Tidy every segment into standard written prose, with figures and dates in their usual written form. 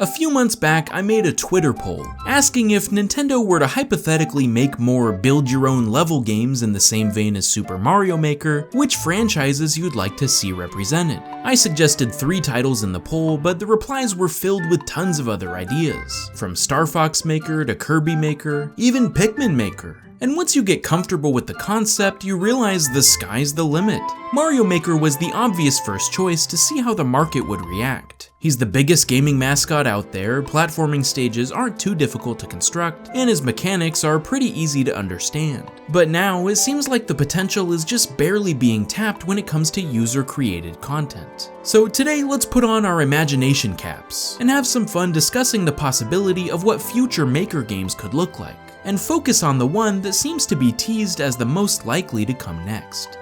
A few months back, I made a Twitter poll asking if Nintendo were to hypothetically make more build-your-own-level games in the same vein as Super Mario Maker, which franchises you'd like to see represented. I suggested 3 titles in the poll, but the replies were filled with tons of other ideas, from Star Fox Maker to Kirby Maker, even Pikmin Maker. And once you get comfortable with the concept, you realize the sky's the limit. Mario Maker was the obvious first choice to see how the market would react. He's the biggest gaming mascot out there, platforming stages aren't too difficult to construct, and his mechanics are pretty easy to understand. But now, it seems like the potential is just barely being tapped when it comes to user-created content. So today, let's put on our imagination caps, and have some fun discussing the possibility of what future Maker games could look like, and focus on the one that seems to be teased as the most likely to come next.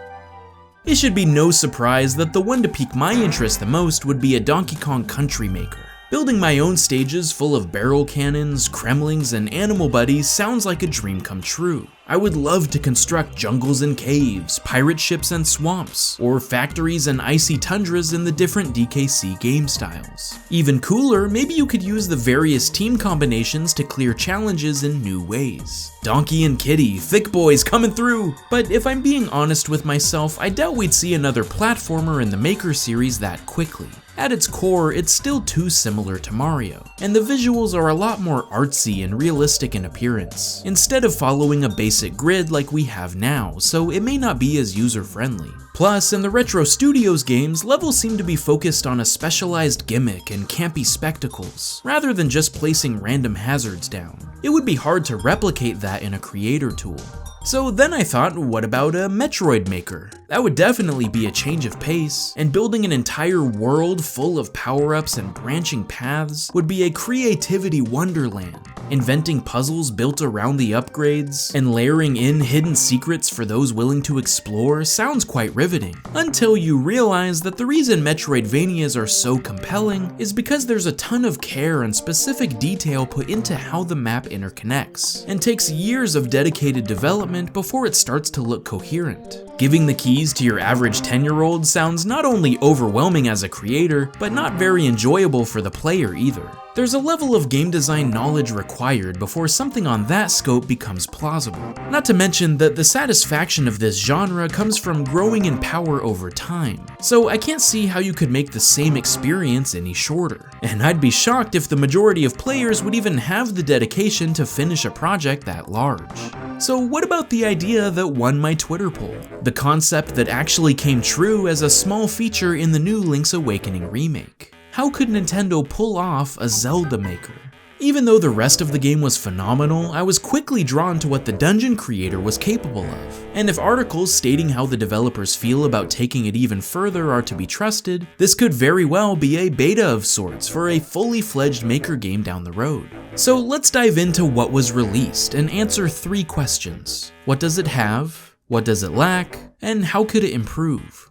It should be no surprise that the one to pique my interest the most would be a Donkey Kong Country Maker. Building my own stages full of barrel cannons, Kremlings, and animal buddies sounds like a dream come true. I would love to construct jungles and caves, pirate ships and swamps, or factories and icy tundras in the different DKC game styles. Even cooler, maybe you could use the various team combinations to clear challenges in new ways. Donkey and Kitty, thick boys coming through! But if I'm being honest with myself, I doubt we'd see another platformer in the Maker series that quickly. At its core, it's still too similar to Mario, and the visuals are a lot more artsy and realistic in appearance, instead of following a basic grid like we have now, so it may not be as user-friendly. Plus, in the Retro Studios games, levels seem to be focused on a specialized gimmick and campy spectacles, rather than just placing random hazards down. It would be hard to replicate that in a creator tool. So then I thought, what about a Metroid Maker? That would definitely be a change of pace, and building an entire world full of power-ups and branching paths would be a creativity wonderland. Inventing puzzles built around the upgrades, and layering in hidden secrets for those willing to explore sounds quite riveting. Until you realize that the reason Metroidvanias are so compelling is because there's a ton of care and specific detail put into how the map interconnects, and takes years of dedicated development before it starts to look coherent. Giving the keys to your average 10-year-old sounds not only overwhelming as a creator, but not very enjoyable for the player either. There's a level of game design knowledge required before something on that scope becomes plausible. Not to mention that the satisfaction of this genre comes from growing in power over time, so I can't see how you could make the same experience any shorter. And I'd be shocked if the majority of players would even have the dedication to finish a project that large. So what about the idea that won my Twitter poll? The concept that actually came true as a small feature in the new Link's Awakening remake. How could Nintendo pull off a Zelda Maker? Even though the rest of the game was phenomenal, I was quickly drawn to what the dungeon creator was capable of. And if articles stating how the developers feel about taking it even further are to be trusted, this could very well be a beta of sorts for a fully fledged Maker game down the road. So let's dive into what was released and answer 3 questions. What does it have? What does it lack? And how could it improve?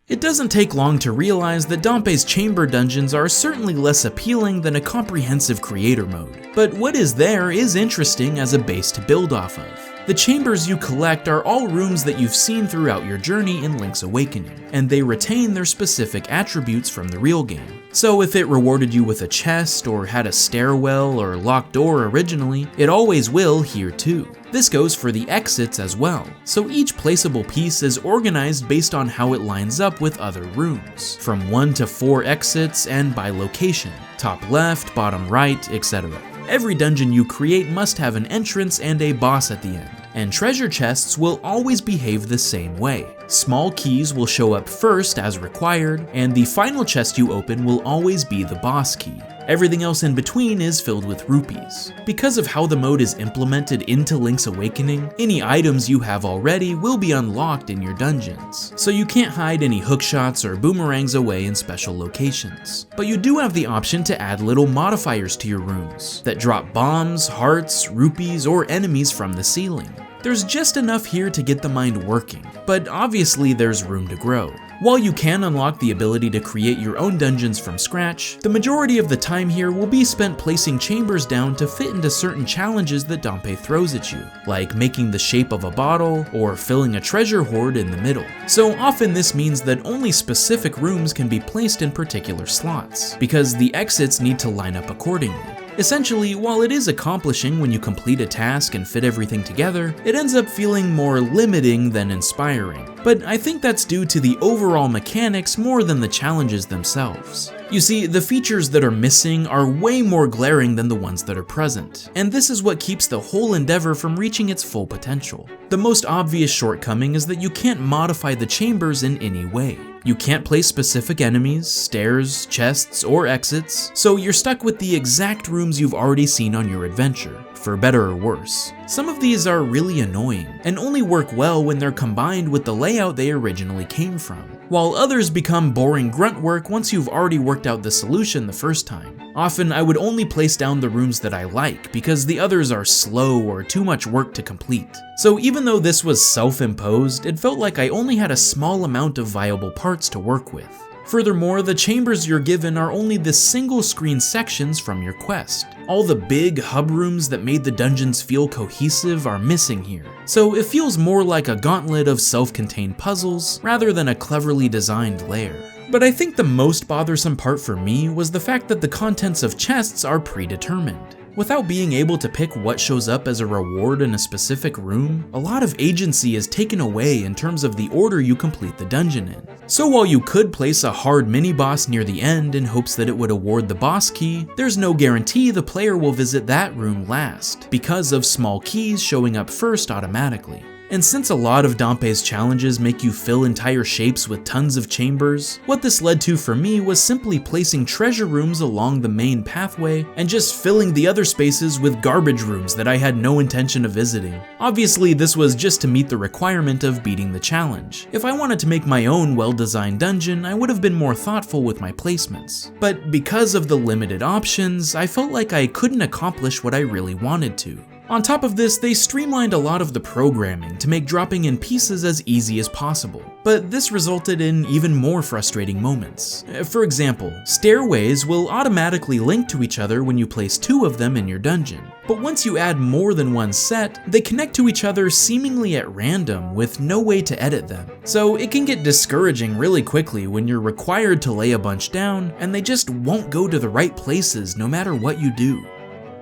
It doesn't take long to realize that Dampé's chamber dungeons are certainly less appealing than a comprehensive creator mode, but what is there is interesting as a base to build off of. The chambers you collect are all rooms that you've seen throughout your journey in Link's Awakening, and they retain their specific attributes from the real game. So if it rewarded you with a chest, or had a stairwell or locked door originally, it always will here too. This goes for the exits as well, so each placeable piece is organized based on how it lines up with other rooms, from 1 to 4 exits and by location, top left, bottom right, etc. Every dungeon you create must have an entrance and a boss at the end, and treasure chests will always behave the same way. Small keys will show up first as required, and the final chest you open will always be the boss key. Everything else in between is filled with rupees. Because of how the mode is implemented into Link's Awakening, any items you have already will be unlocked in your dungeons, so you can't hide any hookshots or boomerangs away in special locations. But you do have the option to add little modifiers to your rooms that drop bombs, hearts, rupees, or enemies from the ceiling. there's just enough here to get the mind working, but obviously there's room to grow. While you can unlock the ability to create your own dungeons from scratch, the majority of the time here will be spent placing chambers down to fit into certain challenges that Dampé throws at you, like making the shape of a bottle or filling a treasure hoard in the middle. So often this means that only specific rooms can be placed in particular slots, because the exits need to line up accordingly. Essentially, while it is accomplishing when you complete a task and fit everything together, it ends up feeling more limiting than inspiring. But I think that's due to the overall mechanics more than the challenges themselves. You see, the features that are missing are way more glaring than the ones that are present, and this is what keeps the whole endeavor from reaching its full potential. The most obvious shortcoming is that you can't modify the chambers in any way. You can't place specific enemies, stairs, chests, or exits, so you're stuck with the exact rooms you've already seen on your adventure, for better or worse. Some of these are really annoying, and only work well when they're combined with the layout they originally came from, while others become boring grunt work once you've already worked out the solution the first time. Often I would only place down the rooms that I like because the others are slow or too much work to complete. So even though this was self-imposed, it felt like I only had a small amount of viable parts to work with. Furthermore, the chambers you're given are only the single screen sections from your quest. All the big hub rooms that made the dungeons feel cohesive are missing here, so it feels more like a gauntlet of self-contained puzzles rather than a cleverly designed lair. But I think the most bothersome part for me was the fact that the contents of chests are predetermined. Without being able to pick what shows up as a reward in a specific room, a lot of agency is taken away in terms of the order you complete the dungeon in. So while you could place a hard mini-boss near the end in hopes that it would award the boss key, there's no guarantee the player will visit that room last, because of small keys showing up first automatically. And since a lot of Dampé's challenges make you fill entire shapes with tons of chambers, what this led to for me was simply placing treasure rooms along the main pathway and just filling the other spaces with garbage rooms that I had no intention of visiting. Obviously, this was just to meet the requirement of beating the challenge. If I wanted to make my own well-designed dungeon, I would have been more thoughtful with my placements. But because of the limited options, I felt like I couldn't accomplish what I really wanted to. On top of this, they streamlined a lot of the programming to make dropping in pieces as easy as possible, but this resulted in even more frustrating moments. For example, stairways will automatically link to each other when you place 2 of them in your dungeon, but once you add more than one set, they connect to each other seemingly at random with no way to edit them. So it can get discouraging really quickly when you're required to lay a bunch down and they just won't go to the right places no matter what you do.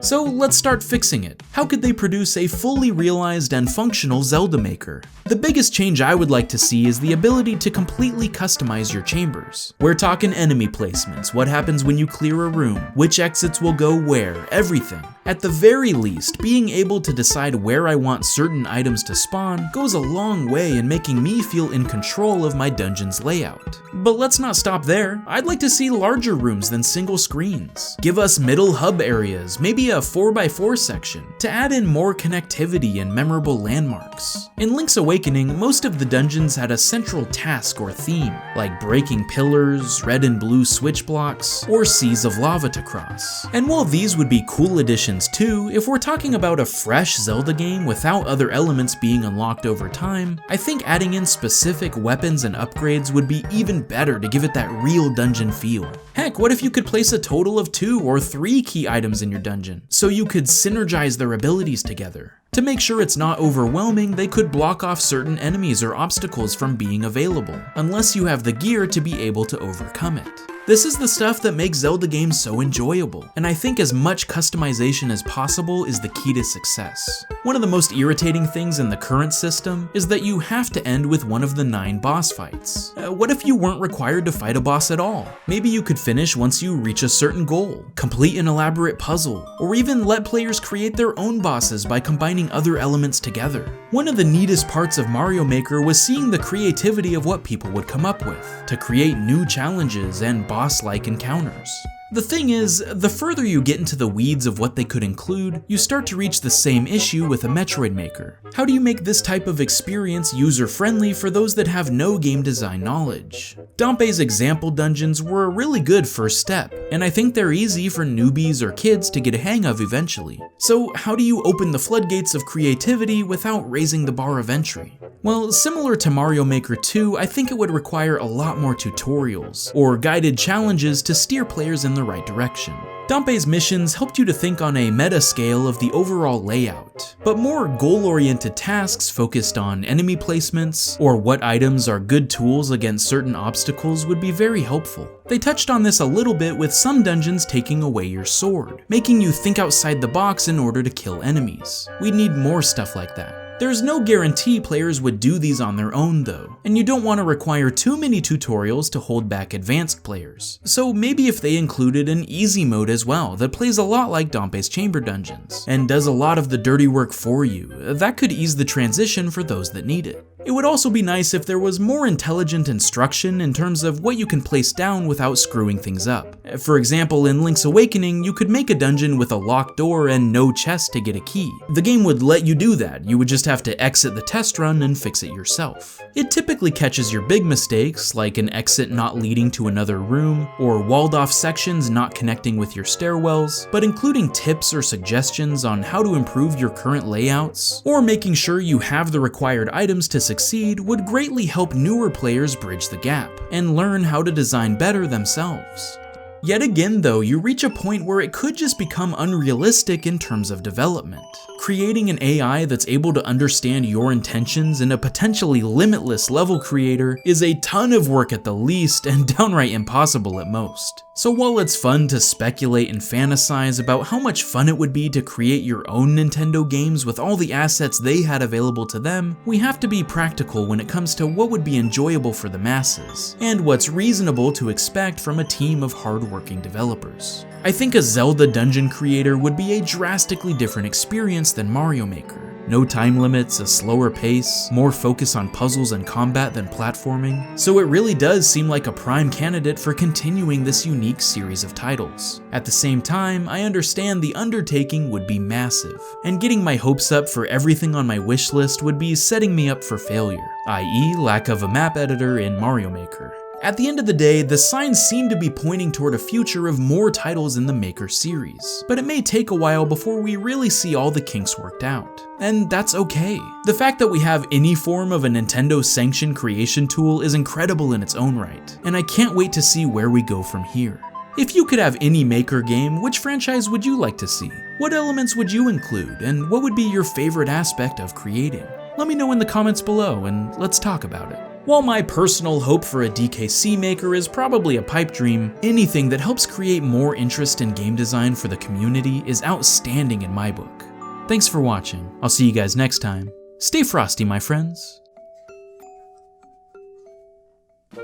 So let's start fixing it. How could they produce a fully realized and functional Zelda Maker? The biggest change I would like to see is the ability to completely customize your chambers. We're talking enemy placements, what happens when you clear a room, which exits will go where, everything. At the very least, being able to decide where I want certain items to spawn goes a long way in making me feel in control of my dungeon's layout. But let's not stop there. I'd like to see larger rooms than single screens. Give us middle hub areas, maybe a 4x4 section, to add in more connectivity and memorable landmarks. In Link's Awakening, most of the dungeons had a central task or theme, like breaking pillars, red and blue switch blocks, or seas of lava to cross. And while these would be cool additions too, if we're talking about a fresh Zelda game without other elements being unlocked over time, I think adding in specific weapons and upgrades would be even better to give it that real dungeon feel. Heck, what if you could place a total of 2 or 3 key items in your dungeon, so you could synergize their abilities together? To make sure it's not overwhelming, they could block off certain enemies or obstacles from being available, unless you have the gear to be able to overcome it. This is the stuff that makes Zelda games so enjoyable, and I think as much customization as possible is the key to success. One of the most irritating things in the current system is that you have to end with one of the 9 boss fights. What if you weren't required to fight a boss at all? Maybe you could finish once you reach a certain goal, complete an elaborate puzzle, or even let players create their own bosses by combining other elements together. One of the neatest parts of Mario Maker was seeing the creativity of what people would come up with to create new challenges and boss-like encounters. The thing is, the further you get into the weeds of what they could include, you start to reach the same issue with a Metroid Maker. How do you make this type of experience user-friendly for those that have no game design knowledge? Dampé's example dungeons were a really good first step, and I think they're easy for newbies or kids to get a hang of eventually. So how do you open the floodgates of creativity without raising the bar of entry? Well, similar to Mario Maker 2, I think it would require a lot more tutorials, or guided challenges to steer players in the right direction. Dampé's missions helped you to think on a meta scale of the overall layout, but more goal-oriented tasks focused on enemy placements or what items are good tools against certain obstacles would be very helpful. They touched on this a little bit with some dungeons taking away your sword, making you think outside the box in order to kill enemies. We need more stuff like that. There's no guarantee players would do these on their own though, and you don't want to require too many tutorials to hold back advanced players. So maybe if they included an easy mode as well that plays a lot like Dampé's Chamber Dungeons, and does a lot of the dirty work for you, that could ease the transition for those that need it. It would also be nice if there was more intelligent instruction in terms of what you can place down without screwing things up. For example, in Link's Awakening, you could make a dungeon with a locked door and no chest to get a key. The game would let you do that, you would just have to exit the test run and fix it yourself. It typically catches your big mistakes, like an exit not leading to another room, or walled off sections not connecting with your stairwells, but including tips or suggestions on how to improve your current layouts, or making sure you have the required items to succeed would greatly help newer players bridge the gap, and learn how to design better themselves. Yet again though, you reach a point where it could just become unrealistic in terms of development. Creating an AI that's able to understand your intentions in a potentially limitless level creator is a ton of work at the least and downright impossible at most. So while it's fun to speculate and fantasize about how much fun it would be to create your own Nintendo games with all the assets they had available to them, we have to be practical when it comes to what would be enjoyable for the masses, and what's reasonable to expect from a team of hardworking developers. I think a Zelda dungeon creator would be a drastically different experience than Mario Maker. No time limits, a slower pace, more focus on puzzles and combat than platforming, so it really does seem like a prime candidate for continuing this unique series of titles. At the same time, I understand the undertaking would be massive, and getting my hopes up for everything on my wish list would be setting me up for failure, i.e. lack of a map editor in Mario Maker. At the end of the day, the signs seem to be pointing toward a future of more titles in the Maker series, but it may take a while before we really see all the kinks worked out. And that's okay. The fact that we have any form of a Nintendo-sanctioned creation tool is incredible in its own right, and I can't wait to see where we go from here. If you could have any Maker game, which franchise would you like to see? What elements would you include, and what would be your favorite aspect of creating? Let me know in the comments below, and let's talk about it. While my personal hope for a DKC Maker is probably a pipe dream, anything that helps create more interest in game design for the community is outstanding in my book. Thanks for watching. I'll see you guys next time. Stay frosty, my friends.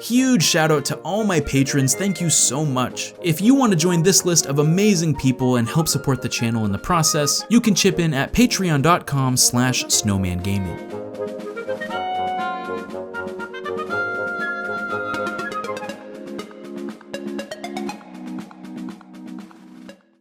Huge shout out to all my patrons, thank you so much. If you want to join this list of amazing people and help support the channel in the process, you can chip in at patreon.com/snowmangaming.